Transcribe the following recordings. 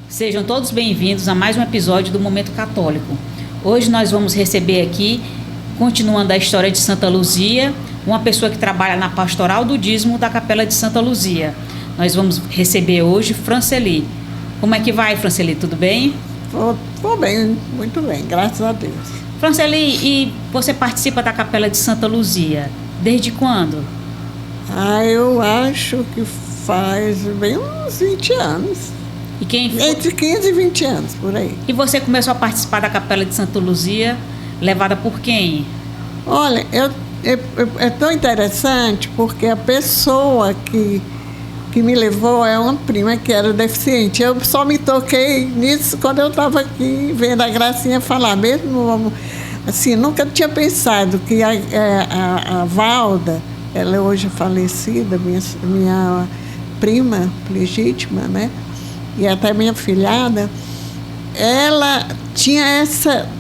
Sejam todos bem-vindos a mais um episódio do Momento Católico. Hoje nós vamos receber aqui, continuando a história de Santa Luzia, uma pessoa que trabalha na pastoral do dízimo da Capela de Santa Luzia. Nós vamos receber hoje Franceli. Como é que vai, Franceli? Tudo bem? Tô bem, muito bem, graças a Deus. Franceli, e você participa da Capela de Santa Luzia desde quando? Eu acho que faz bem uns 20 anos. E quem foi? Entre 15 e 20 anos, por aí. E você começou a participar da Capela de Santa Luzia, levada por quem? Olha, é tão interessante porque a pessoa que me levou é uma prima que era deficiente. Eu só me toquei nisso quando eu estava aqui vendo a Gracinha falar. Mesmo assim, nunca tinha pensado que a Valda, ela é hoje falecida, minha prima legítima, né? E até minha filhada, ela tinha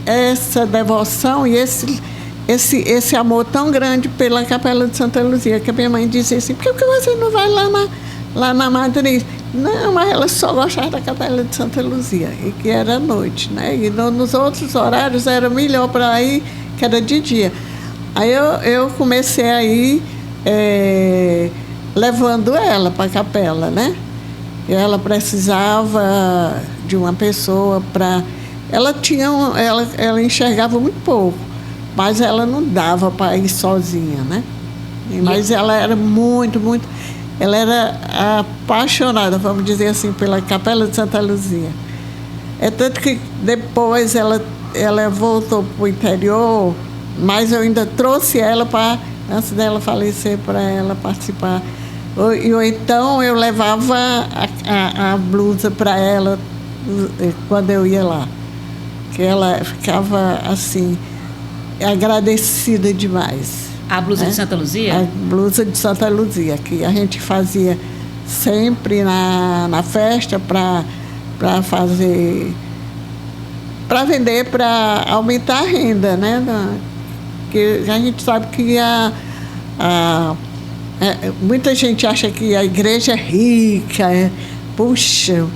essa devoção e esse amor tão grande pela Capela de Santa Luzia, que a minha mãe dizia assim: por que você não vai lá na matriz? Não, mas ela só gostava da Capela de Santa Luzia, e que era à noite, né? E nos outros horários era melhor para ir, que era de dia. Aí eu comecei a ir levando ela para a capela, né? E ela precisava de uma pessoa para... Ela enxergava muito pouco, mas ela não dava para ir sozinha, né? Mas ela era muito... Ela era apaixonada, vamos dizer assim, pela Capela de Santa Luzia. É tanto que depois ela voltou para o interior, mas eu ainda trouxe ela antes dela falecer, para ela participar. Ou então eu levava a blusa para ela quando eu ia lá, que ela ficava assim, agradecida demais. A blusa de Santa Luzia? A blusa de Santa Luzia, que a gente fazia sempre na festa para fazer, para vender, para aumentar a renda, né? Porque a gente sabe que muita gente acha que a igreja é rica, puxa,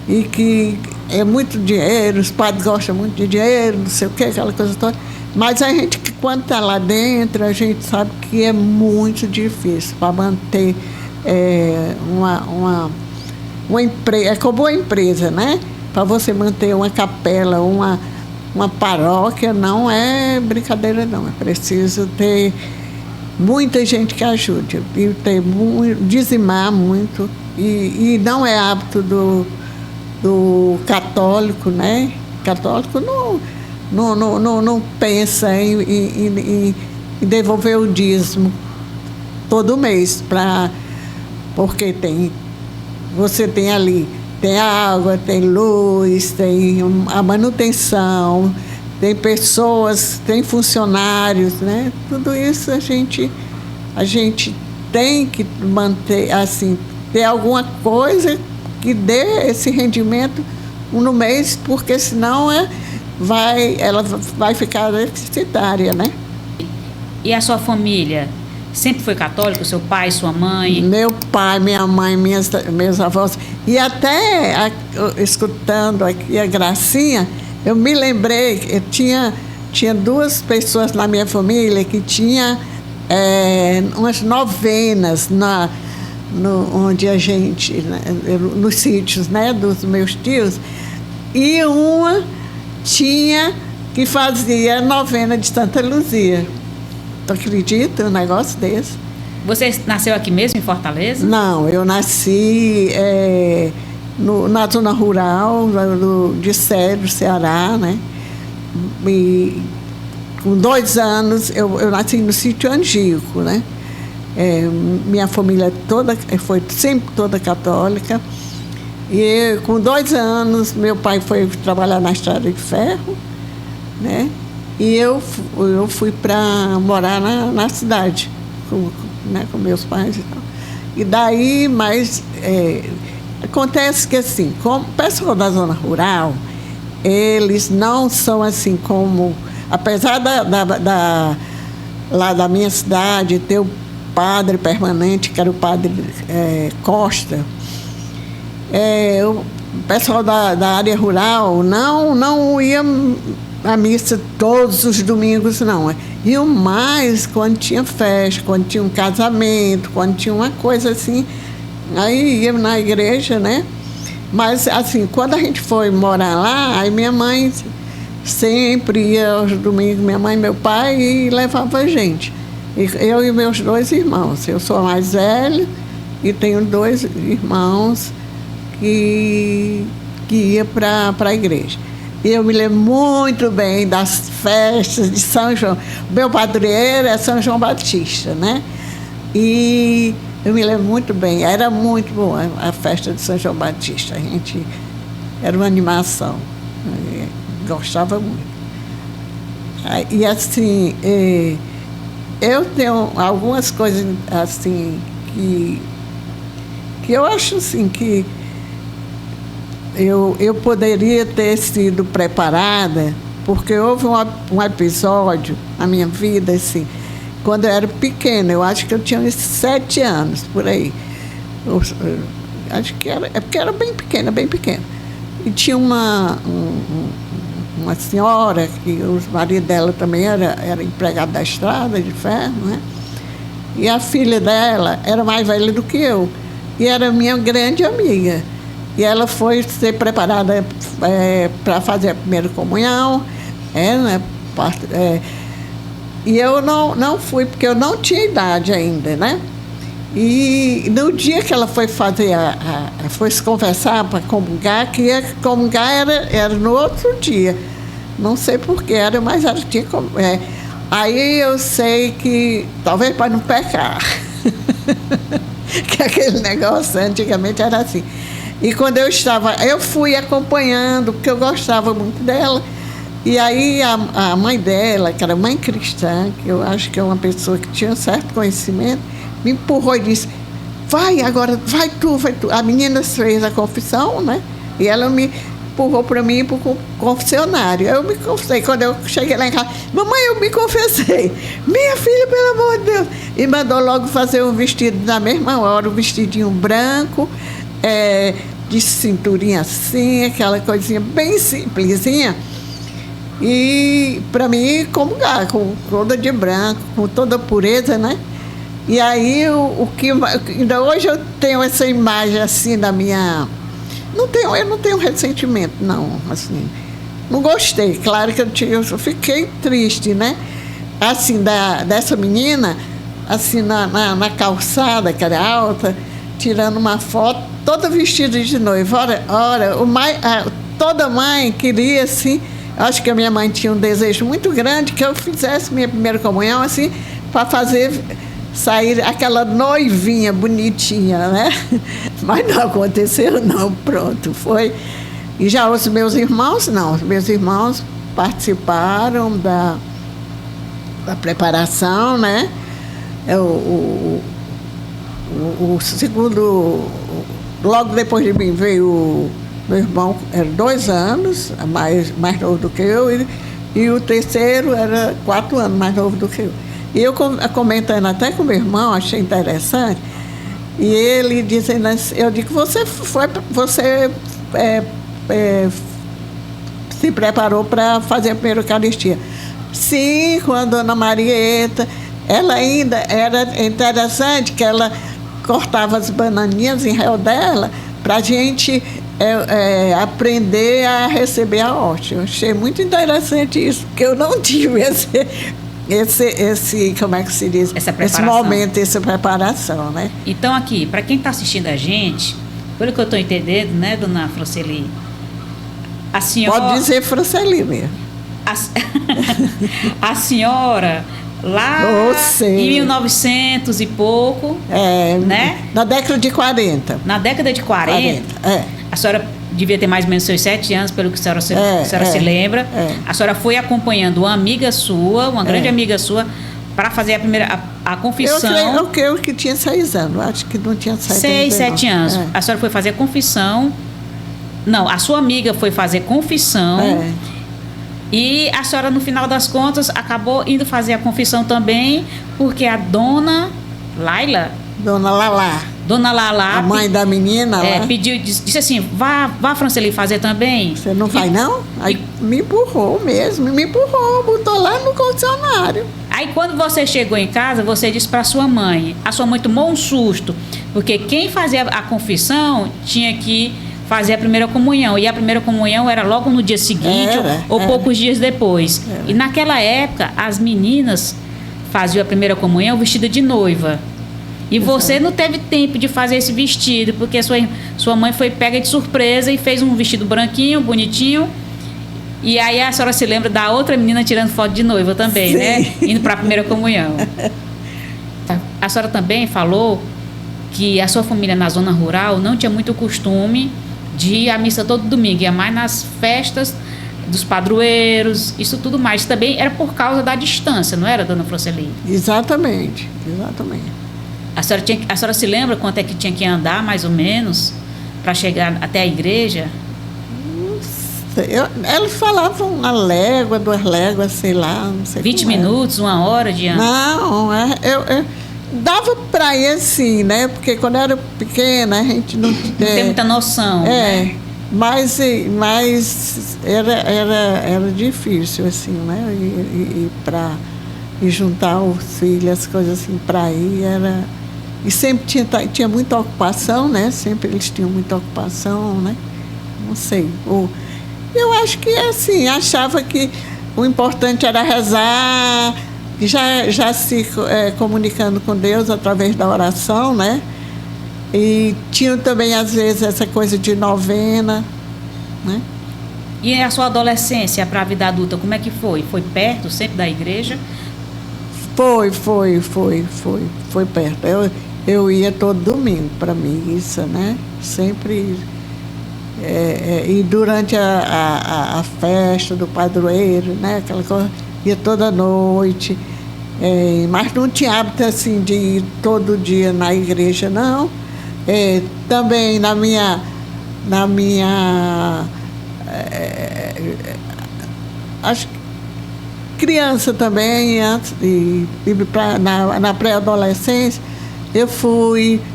e que é muito dinheiro, os padres gostam muito de dinheiro, não sei o que, aquela coisa toda. Mas a gente, quando está lá dentro, a gente sabe que é muito difícil para manter uma empresa. É como uma empresa, né? Para você manter uma capela, uma paróquia, não é brincadeira, não. É preciso ter muita gente que ajude, e dizimar muito, e não é hábito do católico, né? Católico não pensa em devolver o dízimo todo mês, porque você tem ali, tem a água, tem luz, tem a manutenção, tem pessoas, tem funcionários, né? Tudo isso a gente tem que manter, assim, ter alguma coisa que dê esse rendimento no mês, porque senão ela vai ficar deficitária, né? E a sua família? Sempre foi católica? Seu pai, sua mãe? Meu pai, minha mãe, meus avós. E até escutando aqui a Gracinha, eu me lembrei, eu tinha duas pessoas na minha família que tinha umas novenas onde a gente, nos sítios, né, dos meus tios, e uma que fazia novena de Santa Luzia. Tu acredita um negócio desse? Você nasceu aqui mesmo, em Fortaleza? Não, eu nasci na zona rural de Cedro, Ceará, né? E com 2 anos eu nasci no sítio Angico, né? Minha família foi sempre toda católica. E com 2 anos meu pai foi trabalhar na estrada de ferro, né? E eu fui para morar na cidade, com meus pais e tal. E daí, mas acontece que, assim, como pessoal da zona rural, eles não são assim como... Apesar lá da minha cidade ter o padre permanente, que era o padre Costa, o pessoal da área rural não ia à missa todos os domingos, não. Iam mais quando tinha festa, quando tinha um casamento, quando tinha uma coisa assim. Aí ia na igreja, né? Mas, assim, quando a gente foi morar lá, aí minha mãe sempre ia aos domingos, minha mãe e meu pai, e levava a gente. Eu e meus 2 irmãos. Eu sou a mais velha e tenho 2 irmãos que ia para a igreja. E eu me lembro muito bem das festas de São João. O meu padroeiro é São João Batista, né? E eu me lembro muito bem, era muito boa a festa de São João Batista. A gente era uma animação, gostava muito. E assim, eu tenho algumas coisas assim que eu acho assim que eu poderia ter sido preparada, porque houve um episódio na minha vida, assim, quando eu era pequena, eu acho que eu tinha uns 7 anos, por aí. Acho que era, é porque era bem pequena. E tinha uma senhora, que o marido dela também era empregado da estrada de ferro, né? E a filha dela era mais velha do que eu, e era minha grande amiga. E ela foi ser preparada para fazer a primeira comunhão, né? E eu não fui, porque eu não tinha idade ainda, né? E no dia que ela foi fazer, foi se confessar para comungar, que ia comungar era no outro dia. Não sei porquê, mas ela tinha. Aí eu sei que, talvez para não pecar, que aquele negócio antigamente era assim. E quando eu fui acompanhando, porque eu gostava muito dela. E aí a mãe dela, que era mãe cristã, que eu acho que é uma pessoa que tinha certo conhecimento, me empurrou e disse, vai agora, vai tu. A menina fez a confissão, né? E ela me empurrou para mim para o confessionário. Eu me confessei. Quando eu cheguei lá em casa, mamãe, eu me confessei. Minha filha, pelo amor de Deus. E mandou logo fazer um vestido na mesma hora, um vestidinho branco, de cinturinha assim, aquela coisinha bem simplesinha. E para mim comungar, com toda de branco, com toda pureza, né? E aí o que ainda hoje eu tenho essa imagem assim da minha. Eu não tenho ressentimento, não, assim. Não gostei, claro que eu fiquei triste, né? Assim, dessa menina, assim, na calçada, que era alta, tirando uma foto, toda vestida de noiva. Ora, toda mãe queria, assim. Acho que a minha mãe tinha um desejo muito grande que eu fizesse minha primeira comunhão, assim, para sair aquela noivinha bonitinha, né? Mas não aconteceu, não. Pronto, foi. E já os meus irmãos, não. Os meus irmãos participaram da preparação, né? O segundo, logo depois de mim veio meu irmão, era 2 anos, mais novo do que eu, e o terceiro era 4 anos mais novo do que eu. E eu comentando até com meu irmão, achei interessante, e ele dizendo assim, eu digo, você se preparou para fazer a primeira Eucaristia. Sim, com a dona Marieta, ela ainda era interessante que ela cortava as bananinhas em réu dela para a gente aprender a receber a hóstia. Eu achei muito interessante isso, porque eu não tive esse como é que se diz? Esse momento, essa preparação, né? Então, aqui, para quem está assistindo a gente, pelo que eu estou entendendo, né, dona Franceli? A senhora... Pode dizer Franceli mesmo. A senhora... Lá em 1900 e pouco, né? Na década de 40. Na década de 40, a senhora devia ter mais ou menos seus 7 anos, pelo que a senhora se lembra. A senhora foi acompanhando uma amiga sua, uma grande amiga sua, para fazer a confissão. Eu creio que tinha 6 anos, acho que não tinha 6, 7 anos. A senhora foi fazer a confissão. Não, a sua amiga foi fazer confissão. E a senhora, no final das contas, acabou indo fazer a confissão também, porque a dona Laila... Dona Lalá. Dona Lala, a mãe da menina lá. pediu, disse assim, vá Franceli fazer também. Você não vai, não? Aí me empurrou mesmo, botou lá no condicionário. Aí quando você chegou em casa, você disse para sua mãe. A sua mãe tomou um susto, porque quem fazia a confissão tinha que fazer a primeira comunhão. E a primeira comunhão era logo no dia seguinte ou poucos dias depois. E naquela época, as meninas faziam a primeira comunhão vestida de noiva. E você não teve tempo de fazer esse vestido, porque sua mãe foi pega de surpresa e fez um vestido branquinho, bonitinho. E aí a senhora se lembra da outra menina tirando foto de noiva também, Sim. né? Indo para a primeira comunhão. A senhora também falou que a sua família na zona rural não tinha muito costume de ir à missa todo domingo, ia mais nas festas dos padroeiros, isso tudo mais. Também era por causa da distância, não era, dona Franceli? Exatamente. A senhora se lembra quanto é que tinha que andar, mais ou menos, para chegar até a igreja? Elas falavam 1 légua, 2 léguas, sei lá, não sei 20 como minutos, 1 hora de andar? Não, eu dava para ir assim, né? Porque quando eu era pequena, a gente não tem muita noção. Né? Mas era difícil, assim, né? E juntar os filhos, as coisas assim, para ir, era... E sempre tinha muita ocupação, né? Sempre eles tinham muita ocupação, né? Não sei. Eu acho que, assim, achava que o importante era rezar, já se comunicando com Deus através da oração, né? E tinham também, às vezes, essa coisa de novena, né? E a sua adolescência para a vida adulta, como é que foi? Foi perto, sempre da igreja? Foi perto. Eu ia todo domingo para a missa, né? Sempre... e durante a festa do padroeiro, né? Aquela coisa, ia toda noite. Mas não tinha hábito, assim, de ir todo dia na igreja, não. Também na minha acho que criança também, antes de ir na pré-adolescência, eu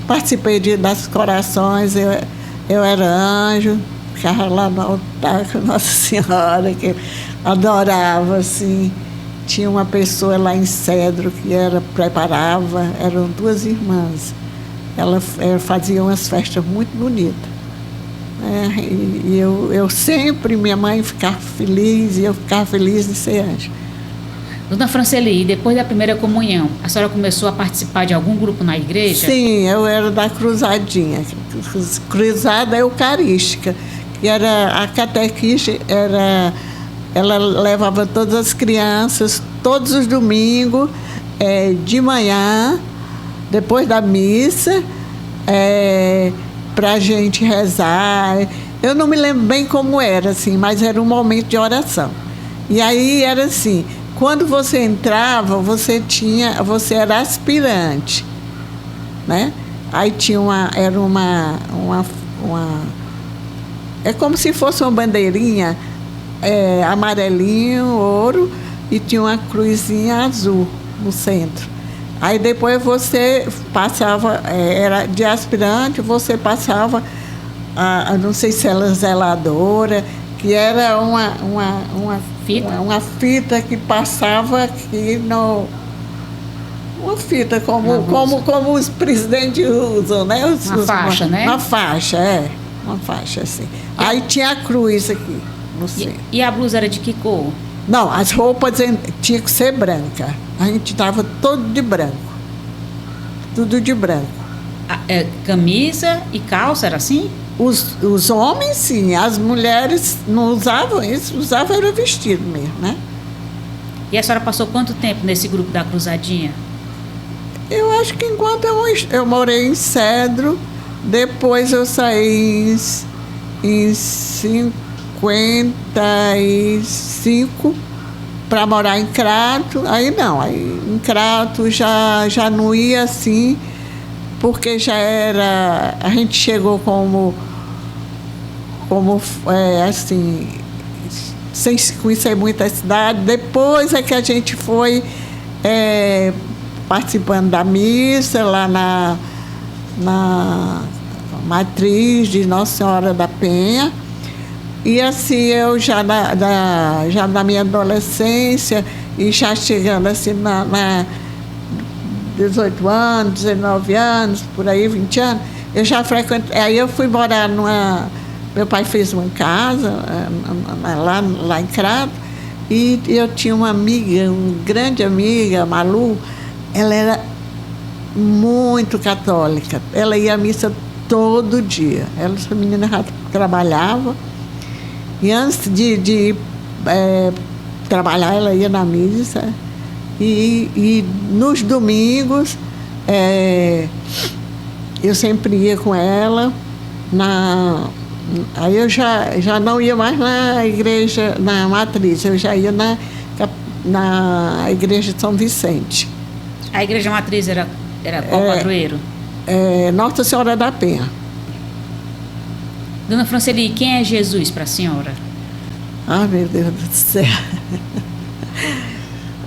participei das corações, eu era anjo, ficava lá no altar com Nossa Senhora, que eu adorava, assim. Tinha uma pessoa lá em Cedro que preparava, eram 2 irmãs. Elas faziam umas festas muito bonitas. E eu sempre, minha mãe ficava feliz, e eu ficava feliz de ser anjo. Dona Franceli, depois da primeira comunhão, a senhora começou a participar de algum grupo na igreja? Sim, eu era da cruzadinha, cruzada eucarística, que era a catequista, ela levava todas as crianças, todos os domingos, de manhã, depois da missa, para a gente rezar. Eu não me lembro bem como era, assim, mas era um momento de oração. E aí era assim, quando você entrava, você era aspirante, né? Aí tinha é como se fosse uma bandeirinha, amarelinho, ouro, e tinha uma cruzinha azul no centro. Aí depois você passava, era de aspirante, você passava, não sei se era zeladora, que era uma fita que passava aqui no... Uma fita, como os presidentes usam, né? Uma faixa, né? Uma faixa, uma faixa, assim. Aí tinha a cruz aqui no centro. E a blusa era de que cor? Não, as roupas tinha que ser branca. A gente estava todo de branco. Tudo de branco. Camisa e calça, era assim? Os homens, sim. As mulheres não usavam isso, usavam era vestido mesmo, né? E a senhora passou quanto tempo nesse grupo da cruzadinha? Eu acho que enquanto eu morei em Cedro, depois eu saí em 55 para morar em Crato. Aí não, em Crato já não ia assim, porque já era... A gente chegou como assim, sem conhecer muita cidade. Depois é que a gente foi participando da missa lá na matriz de Nossa Senhora da Penha. E assim, eu já na minha adolescência, e já chegando assim na 18 anos, 19 anos, por aí, 20 anos, eu já frequentei. Aí eu fui morar meu pai fez uma casa lá em Crato, e eu tinha uma amiga, uma grande amiga, a Malu. Ela era muito católica, ela ia à missa todo dia. Essa menina já trabalhava, e antes de trabalhar, ela ia na missa. E nos domingos, eu sempre ia com ela. Aí eu já não ia mais na igreja, na matriz, eu já ia na igreja de São Vicente. A igreja matriz era qual padroeiro? Nossa Senhora da Penha. Dona Franceli, quem é Jesus para a senhora? Ah, meu Deus do céu.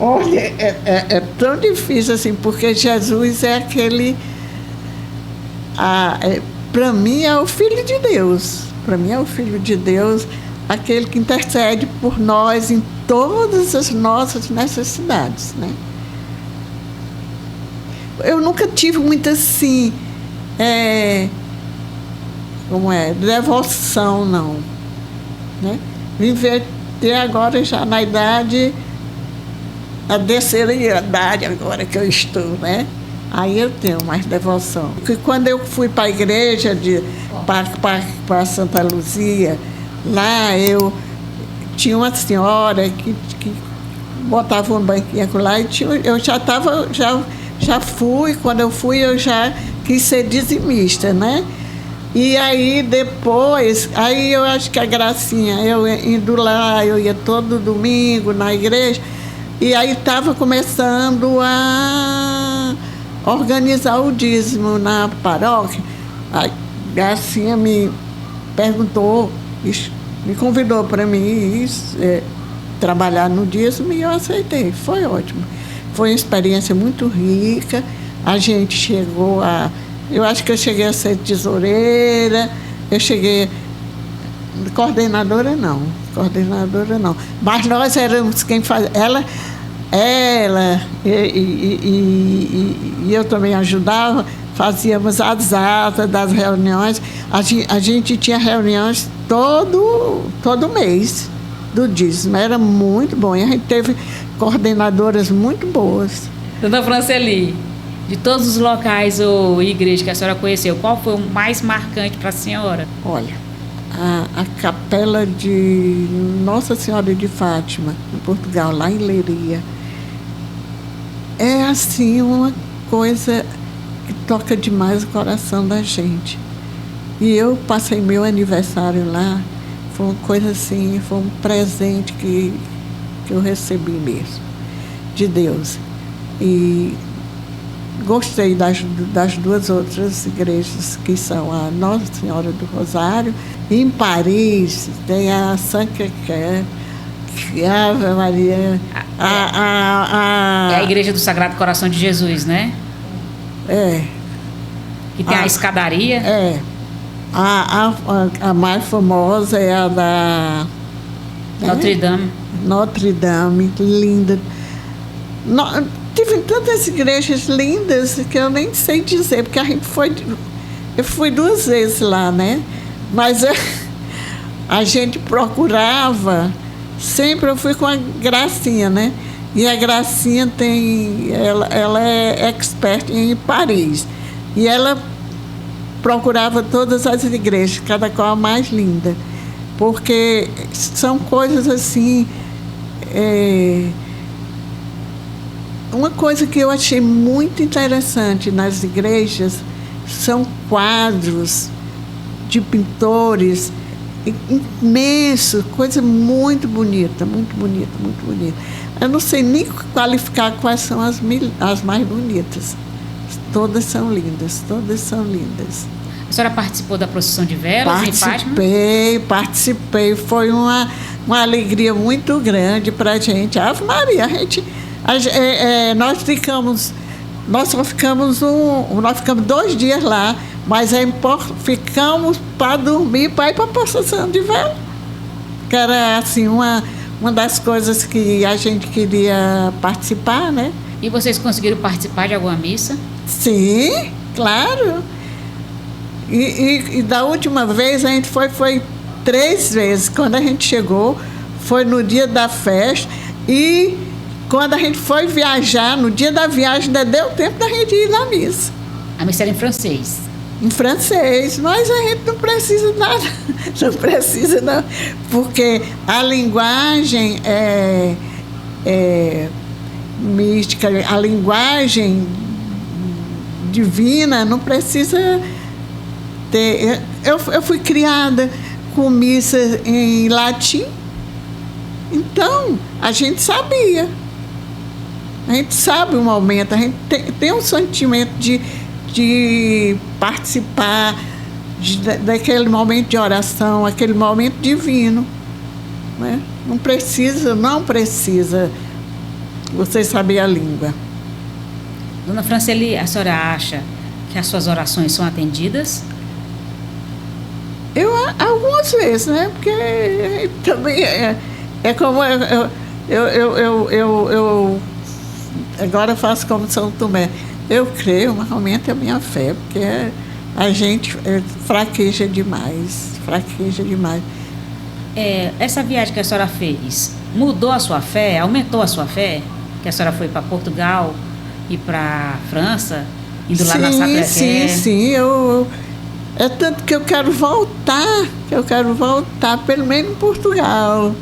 Olha, é tão difícil assim, porque Jesus é aquele... para mim é o Filho de Deus. Para mim é o Filho de Deus, aquele que intercede por nós em todas as nossas necessidades, né? Eu nunca tive muito assim, devoção, não, né? Vim ver até agora, já na idade, a terceira idade agora que eu estou, né? Aí eu tenho mais devoção. Porque quando eu fui para a igreja, para Santa Luzia, lá eu tinha uma senhora que botava uma banquinha lá, e eu já fui, quando eu fui, eu já quis ser dizimista, né? E aí depois, aí eu acho que a Gracinha, eu indo lá, eu ia todo domingo na igreja, e aí estava começando a organizar o dízimo na paróquia. A Gracinha me perguntou, me convidou para mim trabalhar no dízimo, e eu aceitei, foi ótimo. Foi uma experiência muito rica. A gente chegou eu acho que eu cheguei a ser tesoureira, eu cheguei... Coordenadora não, mas nós éramos quem fazia. Ela e eu também ajudava, fazíamos as atas das reuniões. A gente tinha reuniões todo mês do dízimo, era muito bom, e a gente teve coordenadoras muito boas. Dona Franceli, de todos os locais ou igrejas que a senhora conheceu, qual foi o mais marcante para a senhora? Olha, a capela de Nossa Senhora de Fátima, em Portugal, lá em Leiria, é assim uma coisa que toca demais o coração da gente. E eu passei meu aniversário lá, foi uma coisa assim, foi um presente que eu recebi mesmo, de Deus. E gostei das duas outras igrejas, que são a Nossa Senhora do Rosário. Em Paris tem a Saint-Quentin, Ave Maria. É a Igreja do Sagrado Coração de Jesus, né? Que tem a escadaria. A mais famosa é a da Notre Dame, linda. Tive tantas igrejas lindas que eu nem sei dizer, porque eu fui 2 vezes lá, né? Mas a gente procurava, sempre eu fui com a Gracinha, né? E a Gracinha ela é expert em Paris. E ela procurava todas as igrejas, cada qual a mais linda. Porque são coisas assim... Uma coisa que eu achei muito interessante nas igrejas são quadros de pintores imensos, coisa muito bonita, muito bonita, muito bonita. Eu não sei nem qualificar quais são as mais bonitas. Todas são lindas, todas são lindas. A senhora participou da procissão de velas em Fátima? Participei. Foi uma alegria muito grande para a gente. Ave Maria, nós ficamos nós ficamos 2 dias lá, mas ficamos para dormir, para ir para a procissão de vela. Que era assim, uma das coisas que a gente queria participar, né? E vocês conseguiram participar de alguma missa? Sim, claro. E da última vez a gente foi 3 vezes. Quando a gente chegou, foi no dia da festa. E quando a gente foi viajar, no dia da viagem, ainda deu tempo da gente ir na missa. A missa era em francês? Em francês, mas a gente não precisa nada. Não precisa, não. Porque a linguagem é mística, a linguagem divina não precisa ter. Eu fui criada com missa em latim, então a gente sabia. A gente sabe o momento, a gente tem um sentimento de participar daquele momento de oração, aquele momento divino. Né? Não precisa você saber a língua. Dona Franceli, a senhora acha que as suas orações são atendidas? Algumas vezes, né? Porque também é como eu agora faço como São Tomé. Eu creio, mas aumenta a minha fé, porque a gente fraqueja demais. Essa viagem que a senhora fez, mudou a sua fé? Aumentou a sua fé? Que a senhora foi para Portugal e para França, indo lá na Sacré-Cœur? Sim. É tanto que eu quero voltar, pelo menos em Portugal.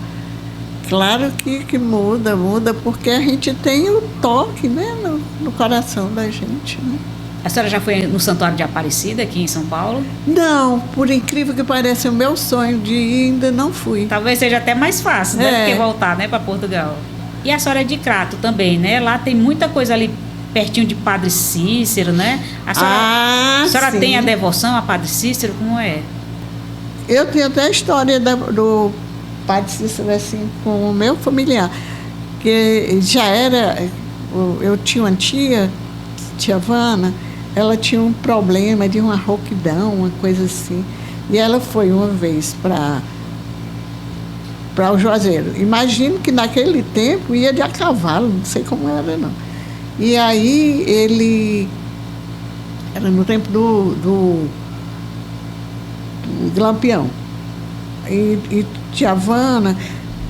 Claro que muda, porque a gente tem o toque, né, no coração da gente, né? A senhora já foi no Santuário de Aparecida, aqui em São Paulo? Não, por incrível que pareça, o meu sonho de ir ainda não fui. Talvez seja até mais fácil, né, do que voltar, né, para Portugal. E a senhora é de Crato também, né? Lá tem muita coisa ali pertinho de Padre Cícero, né? A senhora tem a devoção a Padre Cícero, como é? Eu tenho até a história do Padre Cícero, assim, com o meu familiar, que já era... Eu tinha uma tia Vana, ela tinha um problema de uma rouquidão, uma coisa assim, e ela foi uma vez para o Juazeiro. Imagino que naquele tempo ia de a cavalo, não sei como era, não. E aí ele... Era no tempo do Lampião. E tia Vana,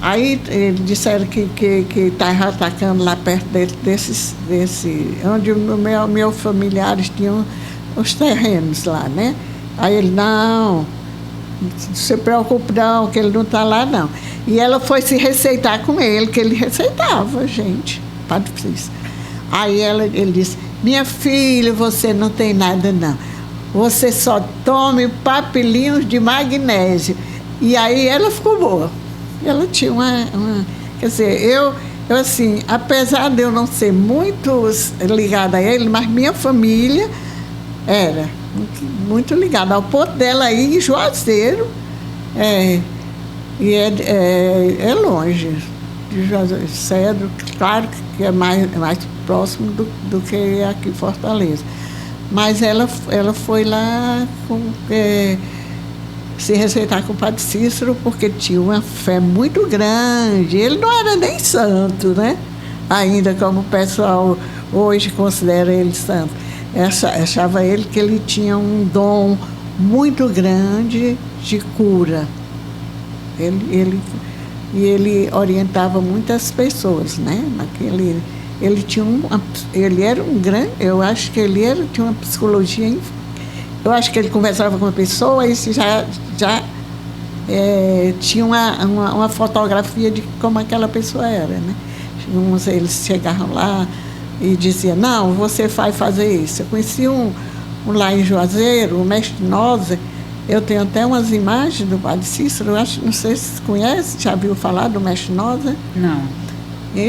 aí eles disseram que estava atacando lá perto onde meus familiares tinham os terrenos lá, né? Aí ele, não se preocupe não, que ele não está lá não. E ela foi se receitar com ele, que ele receitava, gente, Padre Cícero. Aí ele disse, minha filha, você não tem nada não. Você só tome papilinhos de magnésio. E aí ela ficou boa. Ela tinha quer dizer, eu assim, apesar de eu não ser muito ligada a ele, mas minha família era muito ligada, ao ponto dela ir em Juazeiro, e é longe de Juazeiro. Cedro, claro que é mais próximo do que aqui em Fortaleza. Mas ela foi lá se receitar com o Padre Cícero, porque tinha uma fé muito grande. Ele não era nem santo, né? Ainda como o pessoal hoje considera ele santo. Achava ele que ele tinha um dom muito grande de cura. Ele orientava muitas pessoas, né? Ele era um grande... Eu acho que tinha uma psicologia... Eu acho que ele conversava com uma pessoa e já tinha uma fotografia de como aquela pessoa era, né? Eles chegavam lá e diziam, não, você vai fazer isso. Eu conheci um lá em Juazeiro, o mestre Nozer. Eu tenho até umas imagens do Padre Cícero, não sei se você conhece, já viu falar do mestre Nozer? Não. Ele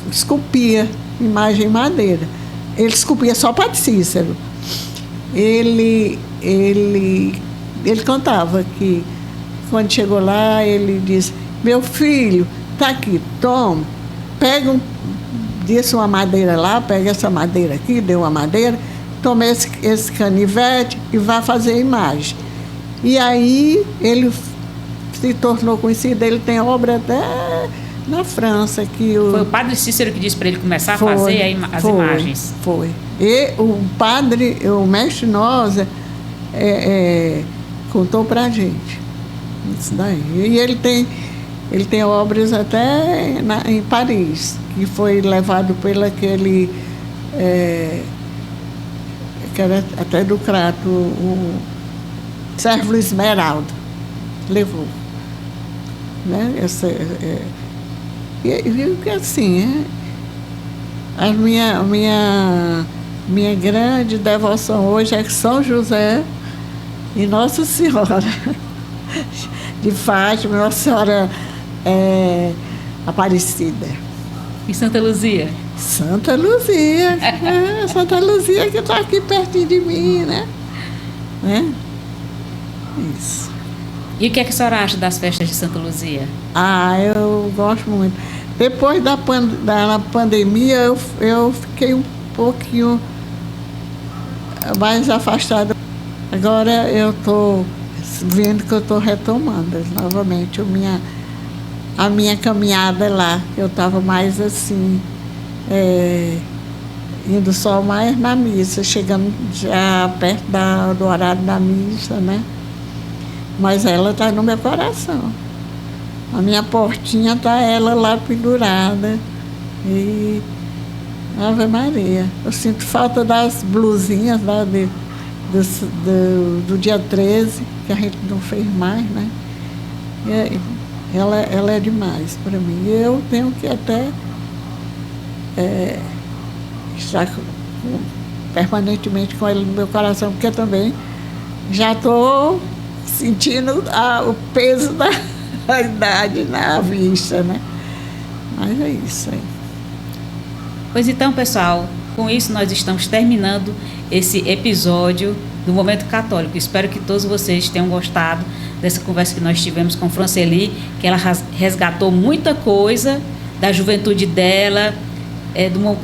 esculpia imagem em madeira. Ele esculpia só Padre Cícero. Ele contava que, quando chegou lá, ele disse, meu filho, está aqui, toma. pega disse uma madeira lá, pega essa madeira aqui, deu uma madeira, toma esse canivete e vai fazer a imagem. E aí ele se tornou conhecido, ele tem obra até na França. Foi o padre Cícero que disse para ele começar a fazer as imagens. Foi. E o mestre Noza contou para a gente isso daí. E ele tem obras até em Paris, que foi levado pelo aquele que era até do Crato, o Servo Esmeralda, levou. Né? E assim, a minha grande devoção hoje é São José e Nossa Senhora de Fátima, Nossa Senhora Aparecida. E Santa Luzia? Santa Luzia, Santa Luzia que está aqui pertinho de mim, né? Isso. E o que é que a senhora acha das festas de Santa Luzia? Eu gosto muito. Depois da pandemia, eu fiquei um pouquinho mais afastada. Agora eu estou vendo que eu estou retomando novamente a minha caminhada lá. Eu estava mais assim, indo só mais na missa, chegando já perto do horário da missa, né? Mas ela está no meu coração. A minha portinha está ela lá pendurada. E Ave Maria. Eu sinto falta das blusinhas lá do dia 13, que a gente não fez mais, né? E ela é demais para mim. E eu tenho que até estar permanentemente com ela no meu coração, porque eu também já estou sentindo o peso da idade na vista, né? Mas é isso aí. Pois então, pessoal, com isso nós estamos terminando esse episódio do Momento Católico. Espero que todos vocês tenham gostado dessa conversa que nós tivemos com Franceli, que ela resgatou muita coisa da juventude dela,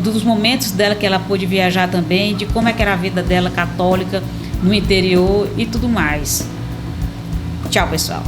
dos momentos dela que ela pôde viajar também, de como é que era a vida dela católica no interior e tudo mais. Tchau, pessoal.